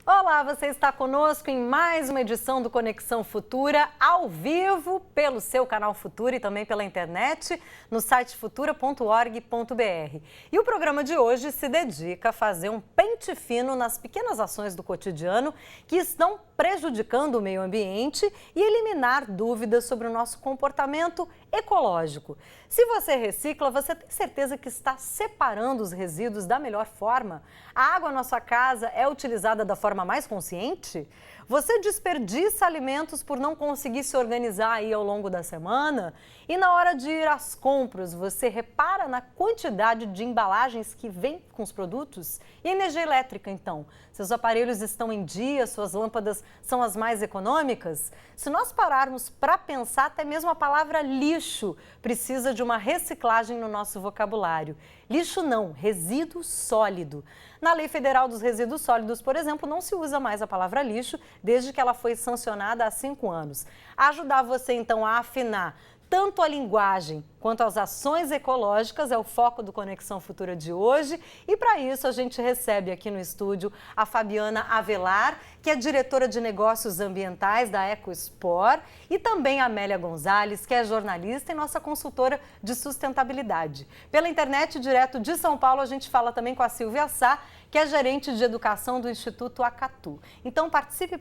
Olá, você está conosco em mais uma edição do Conexão Futura, ao vivo, pelo seu canal Futura e também pela internet, no site futura.org.br. E o programa de hoje se dedica a fazer um pente fino nas pequenas ações do cotidiano que estão prejudicando o meio ambiente e eliminar dúvidas sobre o nosso comportamento ecológico. Se você recicla, você tem certeza que está separando os resíduos da melhor forma? A água na sua casa é utilizada da forma mais consciente? Você desperdiça alimentos por não conseguir se organizar aí ao longo da semana? E na hora de ir às compras, você repara na quantidade de embalagens que vem com os produtos? E energia elétrica, então? Seus aparelhos estão em dia? Suas lâmpadas são as mais econômicas? Se nós pararmos para pensar, até mesmo a palavra lixo precisa de uma reciclagem no nosso vocabulário. Lixo não, resíduo sólido. Na Lei Federal dos Resíduos Sólidos, por exemplo, não se usa mais a palavra lixo desde que ela foi sancionada há 5 anos. Ajudar você, então, a afinar tanto a linguagem quanto as ações ecológicas é o foco do Conexão Futura de hoje. E para isso a gente recebe aqui no estúdio a Fabiana Avelar, que é diretora de negócios ambientais da EcoSpor, e também a Amélia Gonzalez, que é jornalista e nossa consultora de sustentabilidade. Pela internet, direto de São Paulo, a gente fala também com a Silvia Sá, que é gerente de educação do Instituto Acatu. Então participe,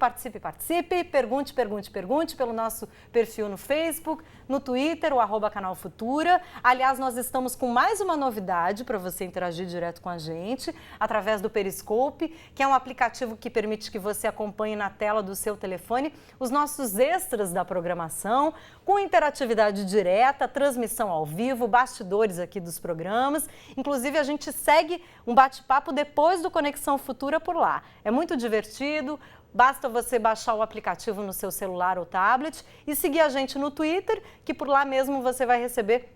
pergunte pelo nosso perfil no Facebook, no Twitter, o @canal Futura. Aliás, nós estamos com mais uma novidade para você interagir direto com a gente, através do Periscope, que é um aplicativo que permite que você acompanhe na tela do seu telefone os nossos extras da programação, com interatividade direta, transmissão ao vivo, bastidores aqui dos programas. Inclusive, a gente segue um bate-papo depois do Conexão Futura por lá. É muito divertido, basta você baixar o aplicativo no seu celular ou tablet e seguir a gente no Twitter, que por lá mesmo você vai receber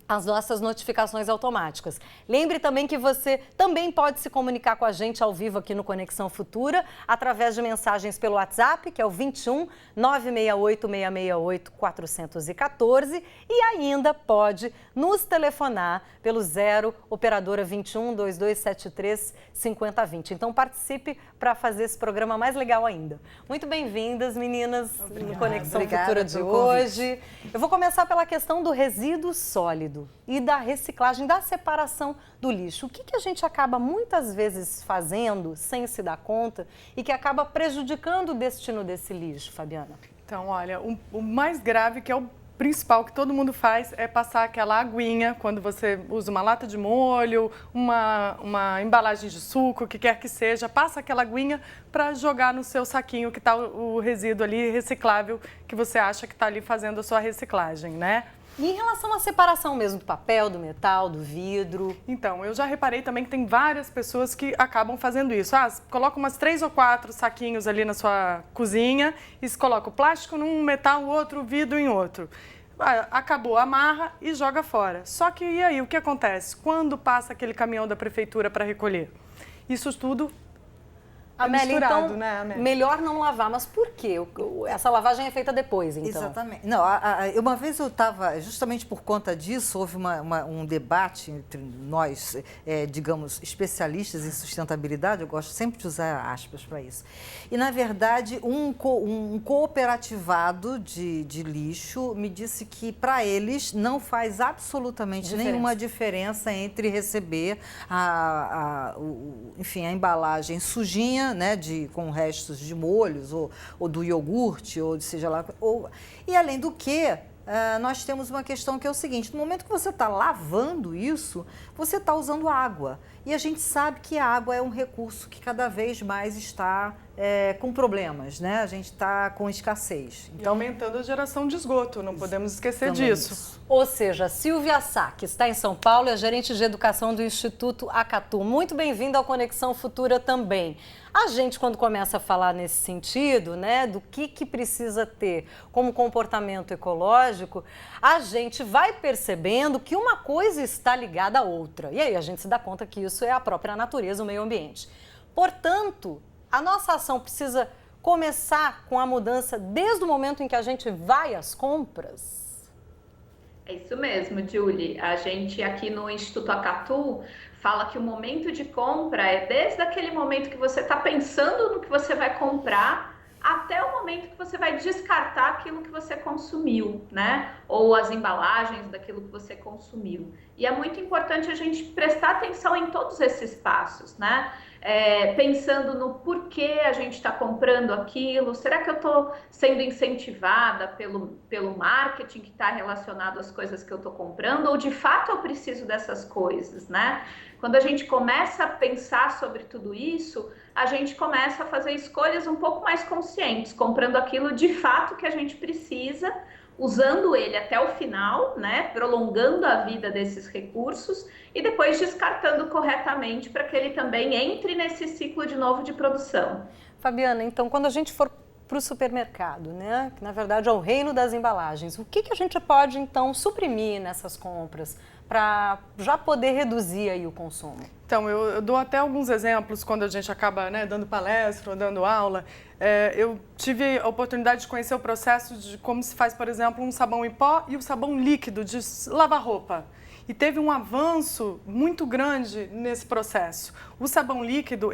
as nossas notificações automáticas. Lembre também que você também pode se comunicar com a gente ao vivo aqui no Conexão Futura, através de mensagens pelo WhatsApp, que é o 21 968 668 414, e ainda pode nos telefonar pelo 0 operadora 21 2273 5020. Então participe para fazer esse programa mais legal ainda. Muito bem-vindas, meninas, no Conexão Futura de hoje. Eu vou começar pela questão do resíduo sólido e da reciclagem, da separação do lixo. O que a gente acaba muitas vezes fazendo sem se dar conta e que acaba prejudicando o destino desse lixo, Fabiana? Então, olha, o mais grave, que é o principal que todo mundo faz, é passar aquela aguinha quando você usa uma lata de molho, uma embalagem de suco, o que quer que seja, passa aquela aguinha para jogar no seu saquinho que está o resíduo ali reciclável que você acha que está ali fazendo a sua reciclagem, né? E em relação à separação mesmo do papel, do metal, do vidro? Então, eu já reparei também que tem várias pessoas que acabam fazendo isso. Coloca umas 3 ou 4 saquinhos ali na sua cozinha e se coloca o plástico num metal, o outro, o vidro em outro. Acabou, amarra e joga fora. Só que e aí, o que acontece? Quando passa aquele caminhão da prefeitura para recolher? Isso tudo Amélia, misturado, então, né, Amélia? Melhor não lavar, mas por quê? Essa lavagem é feita depois, então? Exatamente. Não, uma vez eu estava, justamente por conta disso, houve um debate entre nós, digamos, especialistas em sustentabilidade, eu gosto sempre de usar aspas para isso. E, na verdade, um cooperativado de lixo me disse que, para eles, não faz absolutamente nenhuma diferença entre receber enfim, a embalagem sujinha, né, com restos de molhos ou do iogurte, ou seja lá. E além do que, nós temos uma questão que é o seguinte: no momento que você está lavando isso, você está usando água. E a gente sabe que a água é um recurso que cada vez mais está com problemas, né? A gente está com escassez. Então, aumentando a geração de esgoto, não podemos esquecer disso. Isso. Ou seja, Silvia Sá, que está em São Paulo, é gerente de educação do Instituto Acatu. Muito bem-vinda ao Conexão Futura também. A gente, quando começa a falar nesse sentido, né, do que precisa ter como comportamento ecológico, a gente vai percebendo que uma coisa está ligada à outra. E aí a gente se dá conta que isso é a própria natureza, o meio ambiente. Portanto, a nossa ação precisa começar com a mudança desde o momento em que a gente vai às compras? É isso mesmo, Julie. A gente aqui no Instituto Acatu fala que o momento de compra é desde aquele momento que você está pensando no que você vai comprar até o momento que você vai descartar aquilo que você consumiu, né? Ou as embalagens daquilo que você consumiu. E é muito importante a gente prestar atenção em todos esses passos, né? Pensando no porquê a gente está comprando aquilo, será que eu estou sendo incentivada pelo marketing que está relacionado às coisas que eu estou comprando, ou de fato eu preciso dessas coisas, né? Quando a gente começa a pensar sobre tudo isso, a gente começa a fazer escolhas um pouco mais conscientes, comprando aquilo de fato que a gente precisa, usando ele até o final, né, prolongando a vida desses recursos e depois descartando corretamente para que ele também entre nesse ciclo de novo de produção. Fabiana, então quando a gente for para o supermercado, né, que na verdade é o reino das embalagens, o que a gente pode então suprimir nessas compras para já poder reduzir aí o consumo? Então, eu dou até alguns exemplos quando a gente acaba, né, dando palestra ou dando aula. Eu tive a oportunidade de conhecer o processo de como se faz, por exemplo, um sabão em pó e o sabão líquido de lavar roupa. E teve um avanço muito grande nesse processo. O sabão líquido,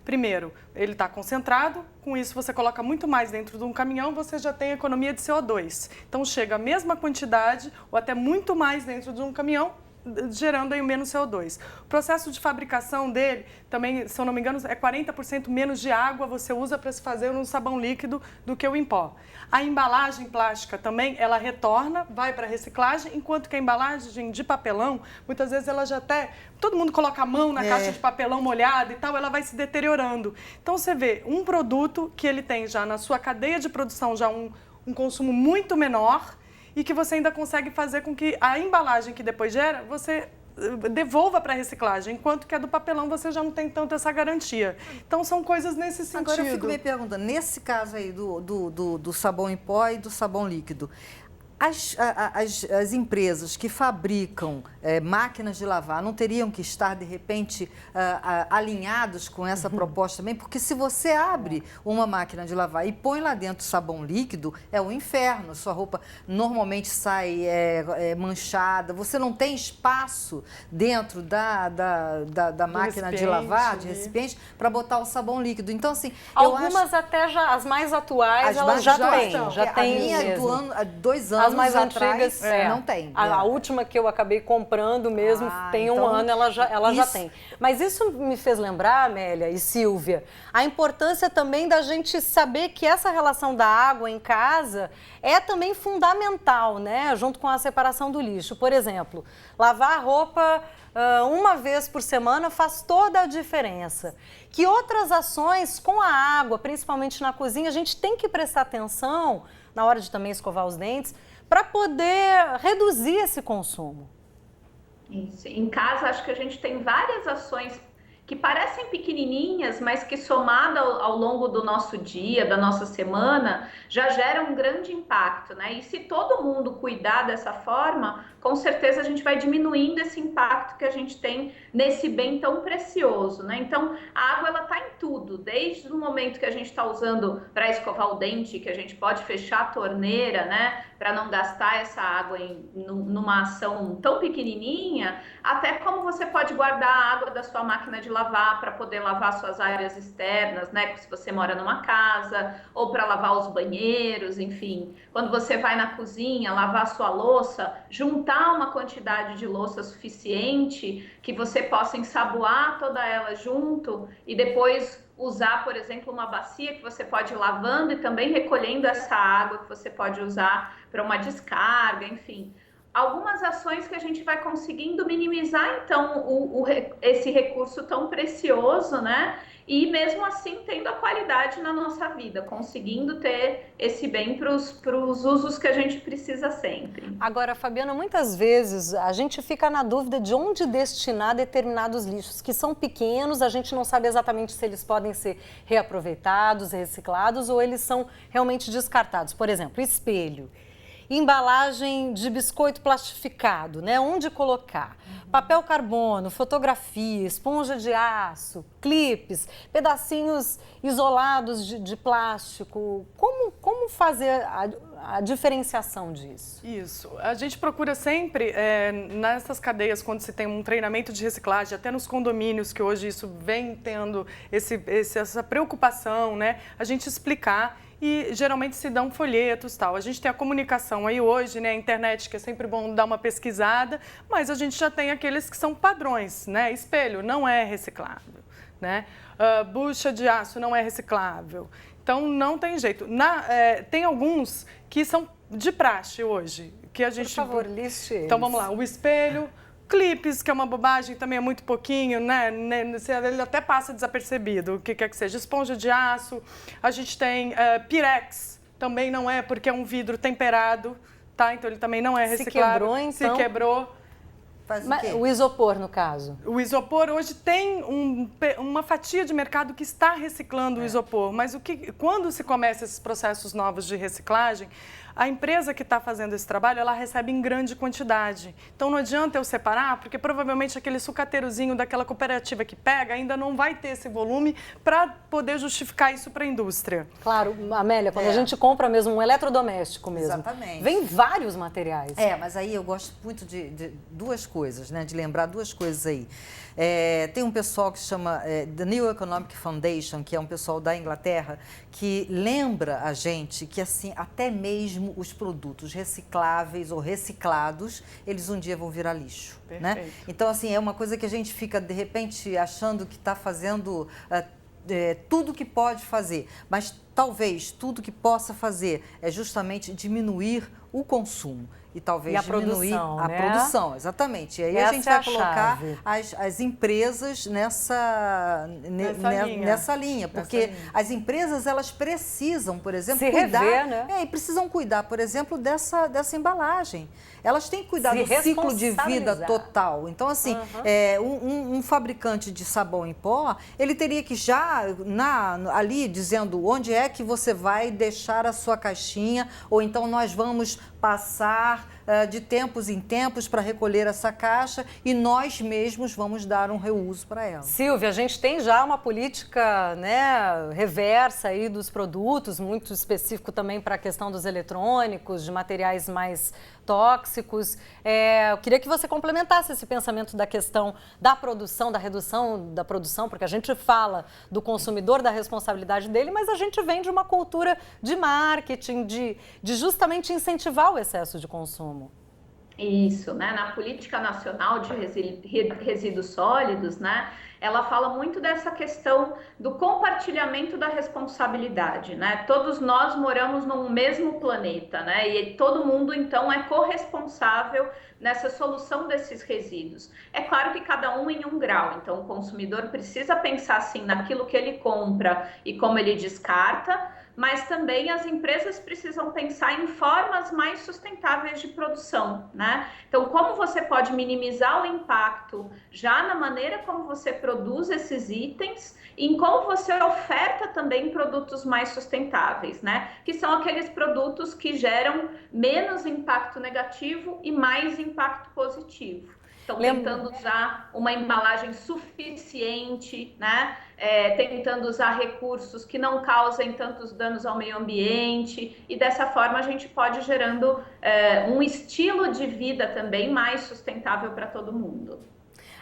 primeiro, ele está concentrado, com isso você coloca muito mais dentro de um caminhão, você já tem economia de CO2. Então chega a mesma quantidade ou até muito mais dentro de um caminhão, gerando aí menos CO2. O processo de fabricação dele também, se eu não me engano, é 40% menos de água você usa para se fazer um sabão líquido do que o em pó. A embalagem plástica também, ela retorna, vai para reciclagem, enquanto que a embalagem de papelão, muitas vezes ela já até... Todo mundo coloca a mão na caixa de papelão molhada e tal, ela vai se deteriorando. Então você vê um produto que ele tem já na sua cadeia de produção já um consumo muito menor, e que você ainda consegue fazer com que a embalagem que depois gera, você devolva para a reciclagem, enquanto que a do papelão você já não tem tanto essa garantia. Então, são coisas nesse sentido. Agora, eu fico me perguntando, nesse caso aí do sabão em pó e do sabão líquido, as empresas que fabricam máquinas de lavar não teriam que estar, de repente, alinhados com essa proposta também? Porque se você abre uma máquina de lavar e põe lá dentro sabão líquido, é um inferno. Sua roupa normalmente sai manchada, você não tem espaço dentro da máquina de lavar, de recipiente, para botar o sabão líquido. Então, assim, algumas até já, as mais atuais, elas já têm. Já tem a minha há 2 anos. As mais atrás, antigas, não tem. A última que eu acabei comprando mesmo, tem então, 1 ano, ela já tem. Mas isso me fez lembrar, Amélia e Silvia, a importância também da gente saber que essa relação da água em casa é também fundamental, né? Junto com a separação do lixo. Por exemplo, lavar a roupa uma vez por semana faz toda a diferença. Que outras ações com a água, principalmente na cozinha, a gente tem que prestar atenção na hora de também escovar os dentes, para poder reduzir esse consumo? Isso. Em casa, acho que a gente tem várias ações que parecem pequenininhas, mas que somada ao longo do nosso dia, da nossa semana, já geram um grande impacto, né? E se todo mundo cuidar dessa forma, com certeza a gente vai diminuindo esse impacto que a gente tem nesse bem tão precioso, né? Então, a água, ela tá em tudo, desde o momento que a gente está usando para escovar o dente, que a gente pode fechar a torneira, né? Para não gastar essa água numa ação tão pequenininha, até como você pode guardar a água da sua máquina de lavar para poder lavar suas áreas externas, né? Se você mora numa casa, ou para lavar os banheiros, enfim. Quando você vai na cozinha lavar a sua louça, juntar uma quantidade de louça suficiente que você possa ensaboar toda ela junto e depois usar, por exemplo, uma bacia que você pode ir lavando e também recolhendo essa água que você pode usar para uma descarga, enfim. Algumas ações que a gente vai conseguindo minimizar, então, esse recurso tão precioso, né? E mesmo assim, tendo a qualidade na nossa vida, conseguindo ter esse bem para os usos que a gente precisa sempre. Agora, Fabiana, muitas vezes a gente fica na dúvida de onde destinar determinados lixos, que são pequenos, a gente não sabe exatamente se eles podem ser reaproveitados, reciclados ou eles são realmente descartados. Por exemplo, espelho. Embalagem de biscoito plastificado, né? Onde colocar? Papel carbono, fotografia, esponja de aço, clipes, pedacinhos isolados de plástico. Como fazer a diferenciação disso? Isso. A gente procura sempre, nessas cadeias, quando se tem um treinamento de reciclagem, até nos condomínios, que hoje isso vem tendo essa preocupação, né? A gente explicar e geralmente se dão folhetos e tal. A gente tem a comunicação aí hoje, né? A internet, que é sempre bom dar uma pesquisada, mas a gente já tem aqueles que são padrões, né? Espelho não é reciclável, né? Bucha de aço não é reciclável. Então, não tem jeito. Tem alguns que são de praxe hoje. Que a gente... Por favor, liste eles. Então, vamos lá. O espelho, clipes, que é uma bobagem, também é muito pouquinho, né? Ele até passa desapercebido, o que quer que seja. Esponja de aço. A gente tem pirex, também não é, porque é um vidro temperado, tá? Então, ele também não é reciclável. Se quebrou, então... Se quebrou. O isopor, no caso? O isopor hoje tem uma fatia de mercado que está reciclando o isopor, mas quando se começa esses processos novos de reciclagem, a empresa que está fazendo esse trabalho, ela recebe em grande quantidade. Então, não adianta eu separar, porque provavelmente aquele sucateirozinho daquela cooperativa que pega ainda não vai ter esse volume para poder justificar isso para a indústria. Claro, Amélia, quando a gente compra mesmo um eletrodoméstico mesmo, exatamente, vem vários materiais. Mas aí eu gosto muito de duas coisas, né? De lembrar duas coisas aí. Tem um pessoal que se chama The New Economic Foundation, que é um pessoal da Inglaterra, que lembra a gente que assim, até mesmo os produtos recicláveis ou reciclados, eles um dia vão virar lixo, né? Então, assim, é uma coisa que a gente fica, de repente, achando que está fazendo tudo que pode fazer, mas talvez tudo que possa fazer é justamente diminuir o consumo. E talvez diminuir a produção, exatamente. E aí a gente vai colocar as empresas nessa linha, porque as empresas, elas precisam, por exemplo, cuidar, e precisam cuidar, por exemplo, dessa embalagem. Elas têm que cuidar do ciclo de vida total. Então, assim, um fabricante de sabão em pó, ele teria que já ali dizendo onde é que você vai deixar a sua caixinha, ou então nós vamos passar de tempos em tempos para recolher essa caixa e nós mesmos vamos dar um reuso para ela. Silvia, a gente tem já uma política, né, reversa aí dos produtos, muito específico também para a questão dos eletrônicos, de materiais mais tóxicos. Eu queria que você complementasse esse pensamento da questão da produção, da redução da produção, porque a gente fala do consumidor, da responsabilidade dele, mas a gente vem de uma cultura de marketing, de justamente incentivar o excesso de consumo. Isso, né? Na Política Nacional de Resíduos Sólidos, né? Ela fala muito dessa questão do compartilhamento da responsabilidade, né? Todos nós moramos num mesmo planeta, né? E todo mundo, então, é corresponsável nessa solução desses resíduos. É claro que cada um em um grau, então o consumidor precisa pensar, assim, naquilo que ele compra e como ele descarta, mas também as empresas precisam pensar em formas mais sustentáveis de produção, né? Então, como você pode minimizar o impacto já na maneira como você produz esses itens e em como você oferta também produtos mais sustentáveis, né? Que são aqueles produtos que geram menos impacto negativo e mais impacto positivo. Então, tentando usar uma embalagem suficiente, né? Tentando usar recursos que não causem tantos danos ao meio ambiente e dessa forma a gente pode ir gerando um estilo de vida também mais sustentável para todo mundo.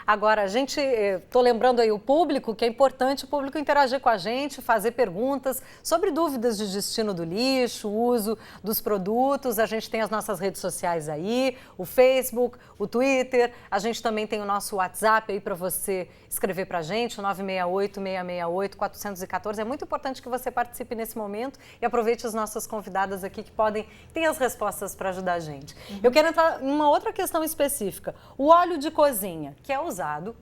Agora, estou lembrando aí o público, que é importante o público interagir com a gente, fazer perguntas sobre dúvidas de destino do lixo, uso dos produtos. A gente tem as nossas redes sociais aí, o Facebook, o Twitter. A gente também tem o nosso WhatsApp aí para você escrever para a gente, o 968-668-414. É muito importante que você participe nesse momento e aproveite as nossas convidadas aqui que ter as respostas para ajudar a gente. Eu quero entrar em uma outra questão específica. O óleo de cozinha, que é usado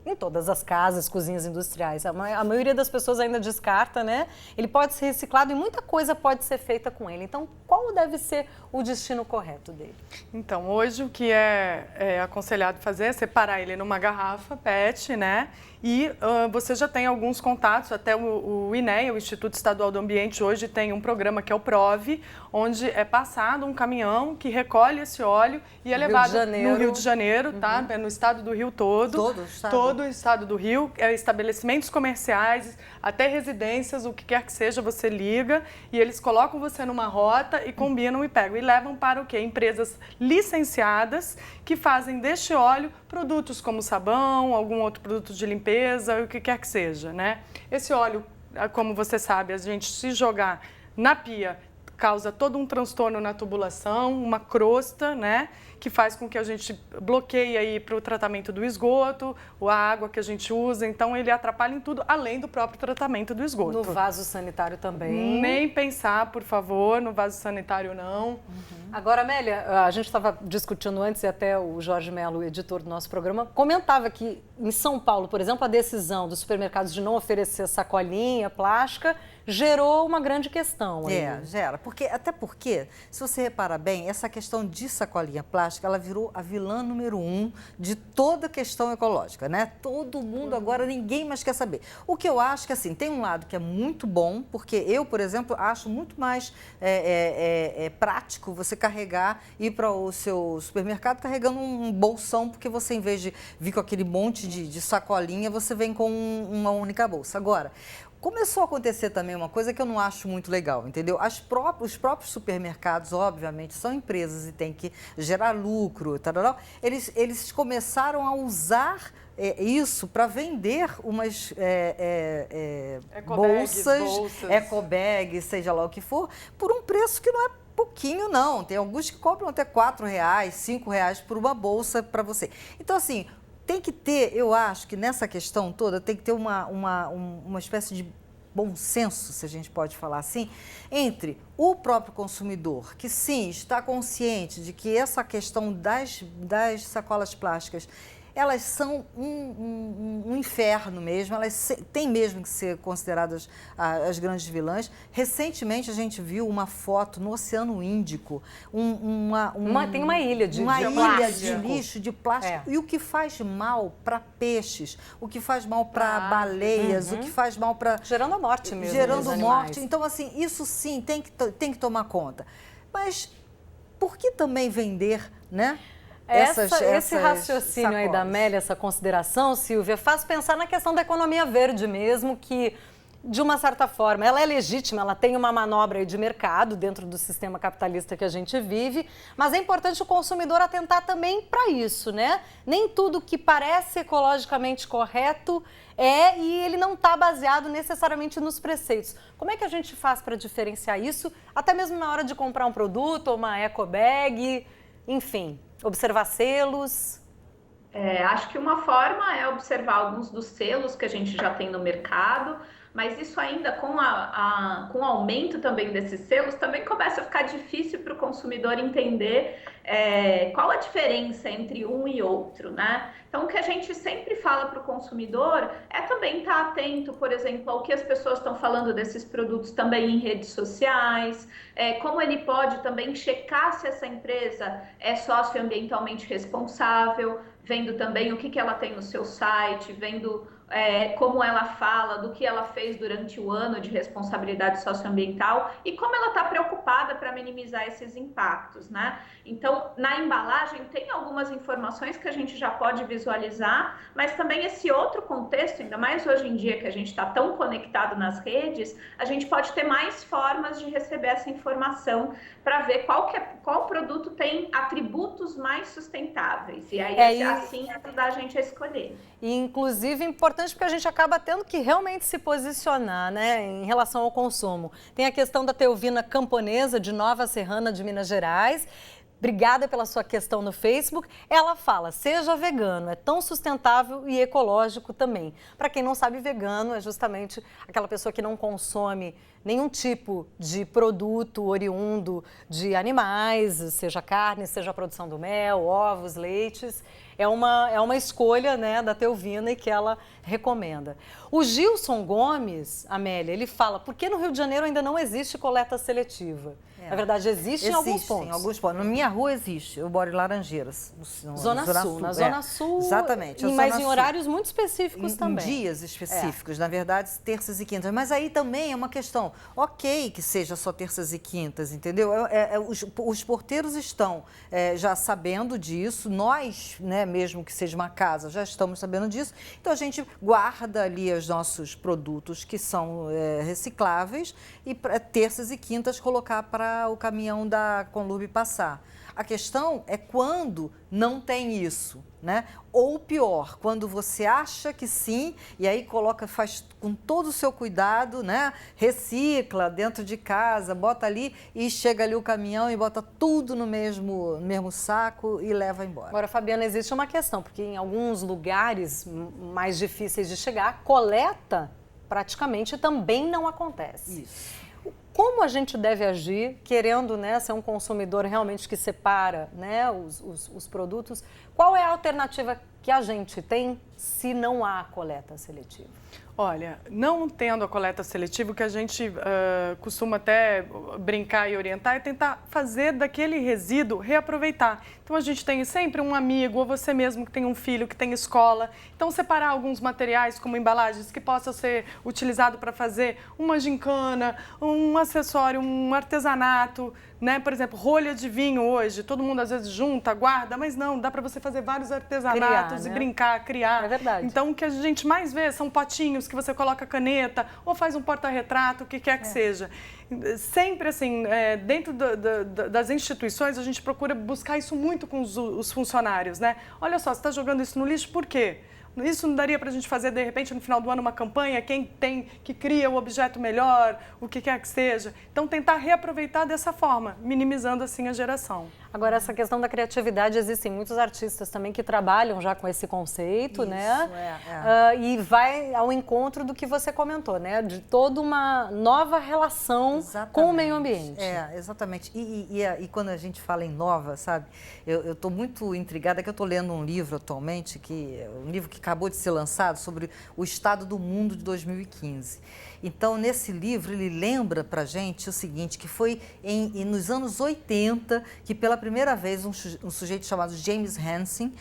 em todas as casas, cozinhas industriais. A maioria das pessoas ainda descarta, né? Ele pode ser reciclado e muita coisa pode ser feita com ele. Então, qual deve ser o destino correto dele? Então, hoje o que é aconselhado fazer é separar ele numa garrafa PET, né? E você já tem alguns contatos, até o INEA, o Instituto Estadual do Ambiente, hoje tem um programa que é o PROVE, onde é passado um caminhão que recolhe esse óleo e é levado no Rio de Janeiro, tá? No estado do Rio todo. Todo o estado do Rio, estabelecimentos comerciais, até residências, o que quer que seja, você liga e eles colocam você numa rota e combinam e pegam. E levam para o quê? Empresas licenciadas que fazem deste óleo produtos como sabão, algum outro produto de limpeza, o que quer que seja, né? Esse óleo, como você sabe, a gente se jogar na pia causa todo um transtorno na tubulação, uma crosta, né? Que faz com que a gente bloqueie aí para o tratamento do esgoto, a água que a gente usa, então ele atrapalha em tudo, além do próprio tratamento do esgoto. No vaso sanitário também. Nem pensar, por favor, no vaso sanitário não. Agora, Amélia, a gente estava discutindo antes e até o Jorge Mello, editor do nosso programa, comentava que em São Paulo, por exemplo, a decisão dos supermercados de não oferecer sacolinha plástica gerou uma grande questão. Gera. Até porque, se você reparar bem, essa questão de sacolinha plástica, ela virou a vilã número 1 de toda a questão ecológica, né? Todo mundo agora, ninguém mais quer saber. O que eu acho que, assim, tem um lado que é muito bom, porque eu, por exemplo, acho muito mais prático você carregar, ir para o seu supermercado carregando um bolsão, porque você, em vez de vir com aquele monte de sacolinha, você vem com uma única bolsa. Agora, começou a acontecer também uma coisa que eu não acho muito legal, entendeu? Os próprios supermercados, obviamente, são empresas e têm que gerar lucro, eles começaram a usar isso para vender umas bolsas, ecobags, seja lá o que for, por um preço que não é pouquinho, não. Tem alguns que cobram até R$4, R$5 por uma bolsa para você. Então, assim, tem que ter, eu acho que nessa questão toda, tem que ter uma espécie de bom senso, se a gente pode falar assim, entre o próprio consumidor, que sim, está consciente de que essa questão das sacolas plásticas, elas são um inferno mesmo, elas têm mesmo que ser consideradas as grandes vilãs. Recentemente, a gente viu uma foto no Oceano Índico, tem uma ilha de lixo, de plástico, e o que faz mal para peixes, o que faz mal para baleias, o que faz mal para... Gerando a morte mesmo. Gerando morte. Então, assim, isso sim tem que tomar conta. Mas por que também vender, né? Esse raciocínio sacolas aí da Amélia, essa consideração, Silvia, faz pensar na questão da economia verde mesmo, que, de uma certa forma, ela é legítima, ela tem uma manobra aí de mercado dentro do sistema capitalista que a gente vive, mas é importante o consumidor atentar também para isso, né? Nem tudo que parece ecologicamente correto e ele não está baseado necessariamente nos preceitos. Como é que a gente faz para diferenciar isso, até mesmo na hora de comprar um produto ou uma ecobag, enfim... Observar selos? Acho que uma forma é observar alguns dos selos que a gente já tem no mercado, mas isso ainda com o aumento também desses selos, também começa a ficar difícil para o consumidor entender qual a diferença entre um e outro, né? Então, o que a gente sempre fala para o consumidor é também estar atento, por exemplo, ao que as pessoas estão falando desses produtos também em redes sociais, como ele pode também checar se essa empresa é socioambientalmente responsável, vendo também o que ela tem no seu site, vendo como ela fala, do que ela fez durante o ano de responsabilidade socioambiental e como ela está preocupada para minimizar esses impactos, né? Então, na embalagem tem algumas informações que a gente já pode visualizar, mas também esse outro contexto, ainda mais hoje em dia que a gente está tão conectado nas redes, a gente pode ter mais formas de receber essa informação para ver qual produto tem atributos mais sustentáveis e aí assim ajudar a gente a escolher. E, inclusive, importante porque a gente acaba tendo que realmente se posicionar, né, em relação ao consumo. Tem a questão da Teovina Camponesa, de Nova Serrana, de Minas Gerais. Obrigada pela sua questão no Facebook. Ela fala, seja vegano, é tão sustentável e ecológico também. Para quem não sabe, vegano é justamente aquela pessoa que não consome nenhum tipo de produto oriundo de animais, seja carne, seja a produção do mel, ovos, leites. É uma escolha, né, da Teovina e que ela recomenda. O Gilson Gomes, Amélia, ele fala, por que no Rio de Janeiro ainda não existe coleta seletiva? Na verdade, existe em alguns pontos. Em alguns pontos. Na minha rua existe, eu moro em Laranjeiras. Zona Sul. Na Zona Sul. Exatamente. Mas em horários muito específicos também. Em dias específicos, na verdade, terças e quintas. Mas aí também é uma questão, ok que seja só terças e quintas, entendeu? Os porteiros estão já sabendo disso, nós, né, né? Mesmo que seja uma casa, já estamos sabendo disso. Então a gente guarda ali os nossos produtos que são recicláveis e terças e quintas colocar para o caminhão da Conlurb passar. A questão é quando não tem isso, né? Ou pior, quando você acha que sim, e aí faz com todo o seu cuidado, né? Recicla dentro de casa, bota ali e chega ali o caminhão e bota tudo no mesmo saco e leva embora. Agora, Fabiana, existe uma questão, porque em alguns lugares mais difíceis de chegar, a coleta praticamente também não acontece. Isso. Como a gente deve agir, querendo, né, ser um consumidor realmente que separa, né, os produtos? Qual é a alternativa que a gente tem se não há coleta seletiva? Olha, não tendo a coleta seletiva, o que a gente costuma até brincar e orientar é tentar fazer daquele resíduo reaproveitar. Então, a gente tem sempre um amigo ou você mesmo que tem um filho que tem escola. Então, separar alguns materiais como embalagens que possam ser utilizados para fazer uma gincana, um acessório, um artesanato, né? Por exemplo, rolha de vinho hoje, todo mundo às vezes junta, guarda, mas não, dá para você fazer vários artesanatos criar, né? E brincar, criar. É verdade. Então, o que a gente mais vê são potinhos que você coloca caneta ou faz um porta-retrato, o que quer que seja. Sempre assim, dentro das instituições, a gente procura buscar isso muito com os funcionários, né? Olha só, você está jogando isso no lixo, por quê? Isso não daria para a gente fazer, de repente, no final do ano, uma campanha, que cria o objeto melhor, o que quer que seja. Então, tentar reaproveitar dessa forma, minimizando assim a geração. Agora, essa questão da criatividade, existem muitos artistas também que trabalham já com esse conceito, Isso, né? E vai ao encontro do que você comentou, né? De toda uma nova relação com o meio ambiente. Exatamente. E quando a gente fala em nova, sabe? Eu estou muito intrigada que eu estou lendo um livro atualmente, um livro que acabou de ser lançado sobre o estado do mundo de 2015. Então, nesse livro, ele lembra para a gente o seguinte, que foi nos anos 80 que pela primeira vez um sujeito chamado James Hansen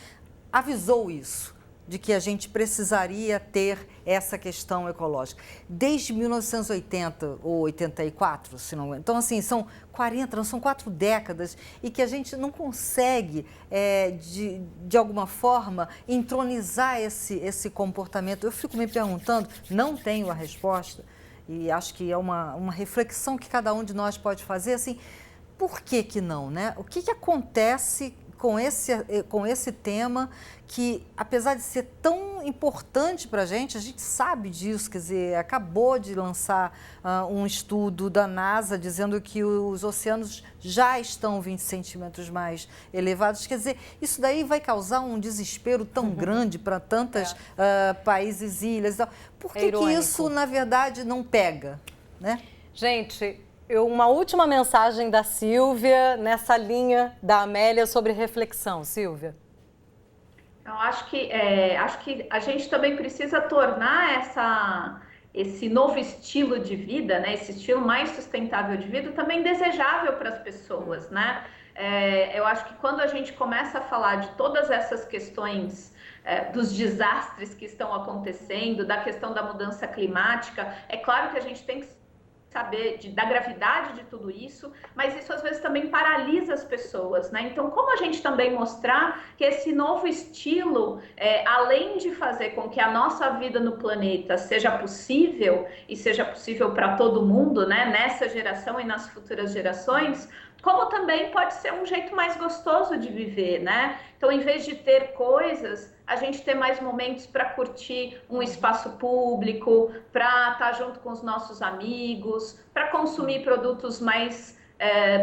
avisou isso, de que a gente precisaria ter essa questão ecológica. Desde 1980 ou 84, se não... Então, assim, são 4 décadas e que a gente não consegue, de alguma forma, entronizar esse comportamento. Eu fico me perguntando, não tenho a resposta, e acho que é uma reflexão que cada um de nós pode fazer, assim, por que não, né? O que acontece com esse tema que, apesar de ser tão importante para a gente sabe disso, quer dizer, acabou de lançar um estudo da NASA dizendo que os oceanos já estão 20 centímetros mais elevados, quer dizer, isso daí vai causar um desespero tão grande para tantos países, ilhas e tal. Por que isso, na verdade, não pega, né? Gente, uma última mensagem da Silvia nessa linha da Amélia sobre reflexão. Silvia. Eu acho que a gente também precisa tornar esse novo estilo de vida, né, esse estilo mais sustentável de vida, também desejável para as pessoas, né? Eu acho que quando a gente começa a falar de todas essas questões dos desastres que estão acontecendo, da questão da mudança climática, é claro que a gente tem que saber da gravidade de tudo isso, mas isso às vezes também paralisa as pessoas, né? Então, como a gente também mostrar que esse novo estilo, além de fazer com que a nossa vida no planeta seja possível e seja possível para todo mundo, né? Nessa geração e nas futuras gerações, como também pode ser um jeito mais gostoso de viver, né? Então, em vez de ter coisas, a gente ter mais momentos para curtir um espaço público, para estar junto com os nossos amigos, para consumir produtos mais,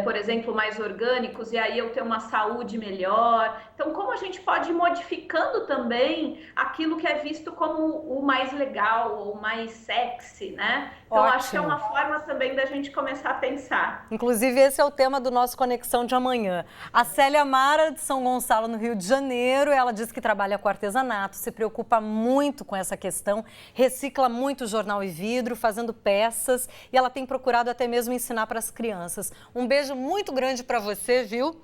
por exemplo, mais orgânicos, e aí eu ter uma saúde melhor. Então, como a gente pode ir modificando também aquilo que é visto como o mais legal ou mais sexy, né? Então, acho que é uma forma também da gente começar a pensar. Inclusive, esse é o tema do nosso Conexão de amanhã. A Célia Mara, de São Gonçalo, no Rio de Janeiro, ela diz que trabalha com artesanato, se preocupa muito com essa questão, recicla muito jornal e vidro, fazendo peças, e ela tem procurado até mesmo ensinar para as crianças. Um beijo muito grande para você, viu?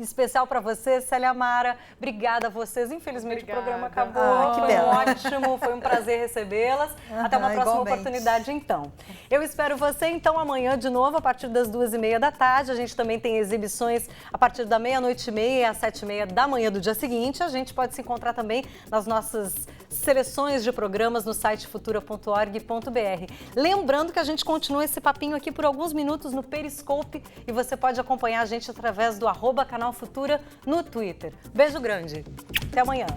especial para você, Célia Amara. Obrigada a vocês. Infelizmente Obrigada. o programa acabou. Que Foi pena. ótimo, foi um prazer recebê-las. Até uma próxima igualmente. oportunidade, então. Eu espero você, então, amanhã de novo, a partir das 2h30 da tarde. A gente também tem exibições a partir da 00:30 às 7h30 da manhã do dia seguinte. A gente pode se encontrar também nas nossas seleções de programas no site futura.org.br. Lembrando que a gente continua esse papinho aqui por alguns minutos no Periscope e você pode acompanhar a gente através do @canal Futura no Twitter. Beijo grande. Até amanhã.